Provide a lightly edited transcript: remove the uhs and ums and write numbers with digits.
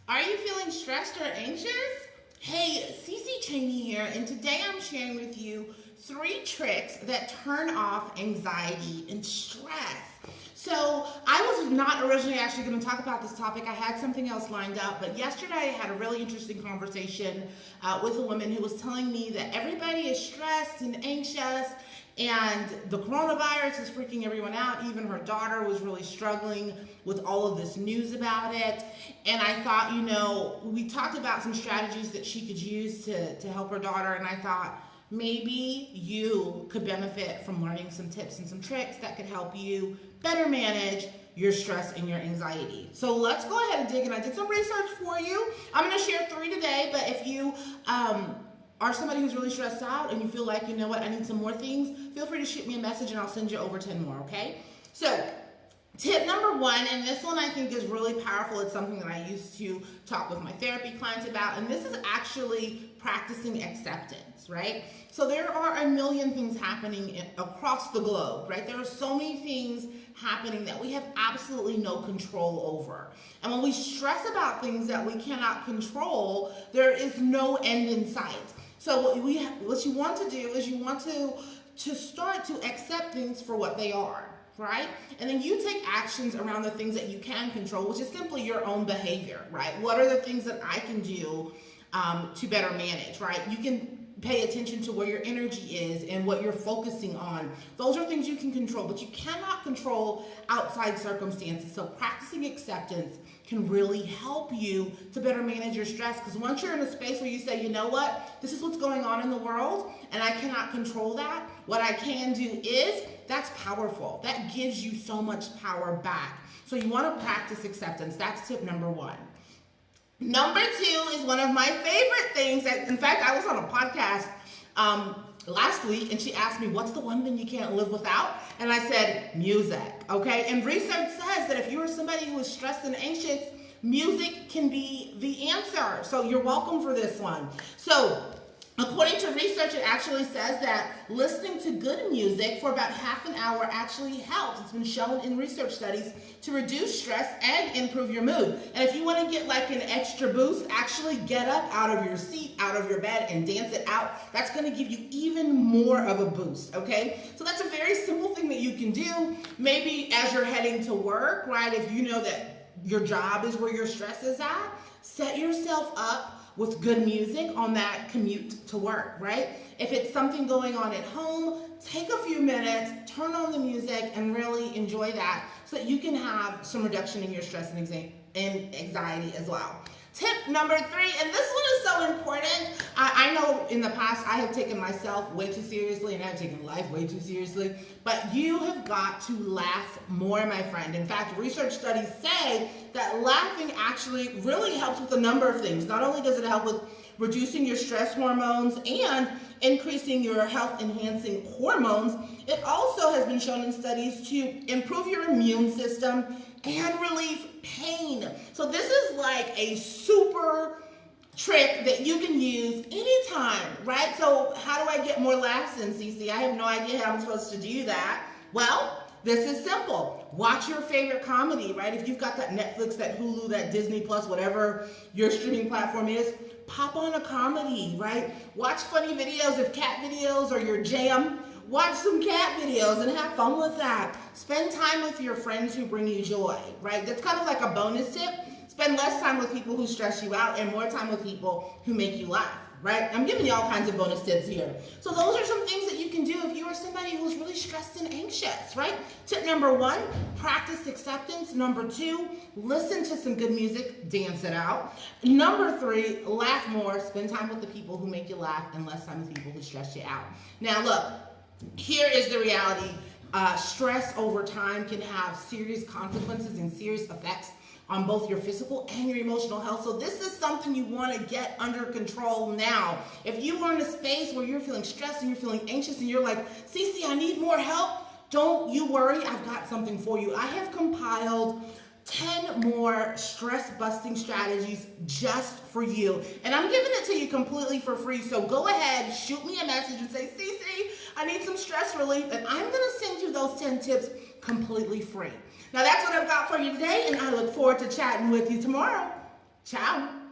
Are you feeling stressed or anxious? Hey, Cece Cheney here, and today I'm sharing with you 3 tricks that turn off anxiety and stress. So, I was not originally actually going to talk about this topic. I had something else lined up, but yesterday I had a really interesting conversation with a woman who was telling me that everybody is stressed and anxious, and the coronavirus is freaking everyone out. Even her daughter was really struggling with all of this news about it. And I thought, we talked about some strategies that she could use to help her daughter. And I thought, maybe you could benefit from learning some tips and some tricks that could help you better manage your stress and your anxiety. So let's go ahead and dig in. I did some research for you. I'm going to share 3 today, but if you are somebody who's really stressed out and you feel like, you know what, I need some more things, feel free to shoot me a message and I'll send you over 10 more, okay? So, tip number 1, and this one I think is really powerful. It's something that I used to talk with my therapy clients about, and this is actually practicing acceptance, right? So there are a million things happening across the globe, right? There are so many things happening that we have absolutely no control over. And when we stress about things that we cannot control, there is no end in sight. So what you want to do is you want to start to accept things for what they are, right? And then you take actions around the things that you can control, which is simply your own behavior, right? What are the things that I can do to better manage, right? You can pay attention to where your energy is and what you're focusing on. Those are things you can control, but you cannot control outside circumstances. So practicing acceptance can really help you to better manage your stress, because once you're in a space where you say, you know what, this is what's going on in the world and I cannot control that, what I can do is, that's powerful. That gives you so much power back. So you want to practice acceptance. That's tip number 1. Number 2 is one of my favorite things. In fact, I was on a podcast last week and she asked me, what's the one thing you can't live without? And I said, music, okay? And research says that if you are somebody who is stressed and anxious, music can be the answer. So you're welcome for this one. So according to research, it actually says that listening to good music for about half an hour actually helps. It's been shown in research studies to reduce stress and improve your mood. And if you want to get like an extra boost, actually get up out of your seat, out of your bed, and dance it out. That's going to give you even more of a boost, okay? So that's a very simple thing that you can do. Maybe as you're heading to work, right, if you know that your job is where your stress is at, set yourself up with good music on that commute to work, right? If it's something going on at home, take a few minutes, turn on the music, and really enjoy that so that you can have some reduction in your stress and anxiety as well. Tip number 3, and this one is so important. I know in the past I have taken myself way too seriously and I've taken life way too seriously, but you have got to laugh more, my friend. In fact, research studies say that laughing actually really helps with a number of things. Not only does it help with reducing your stress hormones and increasing your health-enhancing hormones, it also has been shown in studies to improve your immune system and relieve pain. So this is like a super trick that you can use anytime, right? So how do I get more laughs in, Cece? I have no idea how I'm supposed to do that. Well, this is simple. Watch your favorite comedy, right? If you've got that Netflix, that Hulu, that Disney Plus, whatever your streaming platform is, pop on a comedy, right? Watch funny videos, if cat videos are your jam. Watch some cat videos and have fun with that. Spend time with your friends who bring you joy, right? That's kind of like a bonus tip. Spend less time with people who stress you out and more time with people who make you laugh, right? I'm giving you all kinds of bonus tips here. So those are some things that you can do if you are somebody who's really stressed and anxious, right? Tip number 1, practice acceptance. Number 2, listen to some good music, dance it out. Number 3, laugh more, spend time with the people who make you laugh and less time with people who stress you out. Now look, here is the reality. Stress over time can have serious consequences and serious effects on both your physical and your emotional health. So this is something you want to get under control now. If you are in a space where you're feeling stressed and you're feeling anxious and you're like, Cece, I need more help, don't you worry, I've got something for you. I have compiled 10 more stress-busting strategies just for you. And I'm giving it to you completely for free. So go ahead, shoot me a message and say, Cece, I need some stress relief. And I'm going to send you those 10 tips completely free. Now that's what I've got for you today, and I look forward to chatting with you tomorrow. Ciao.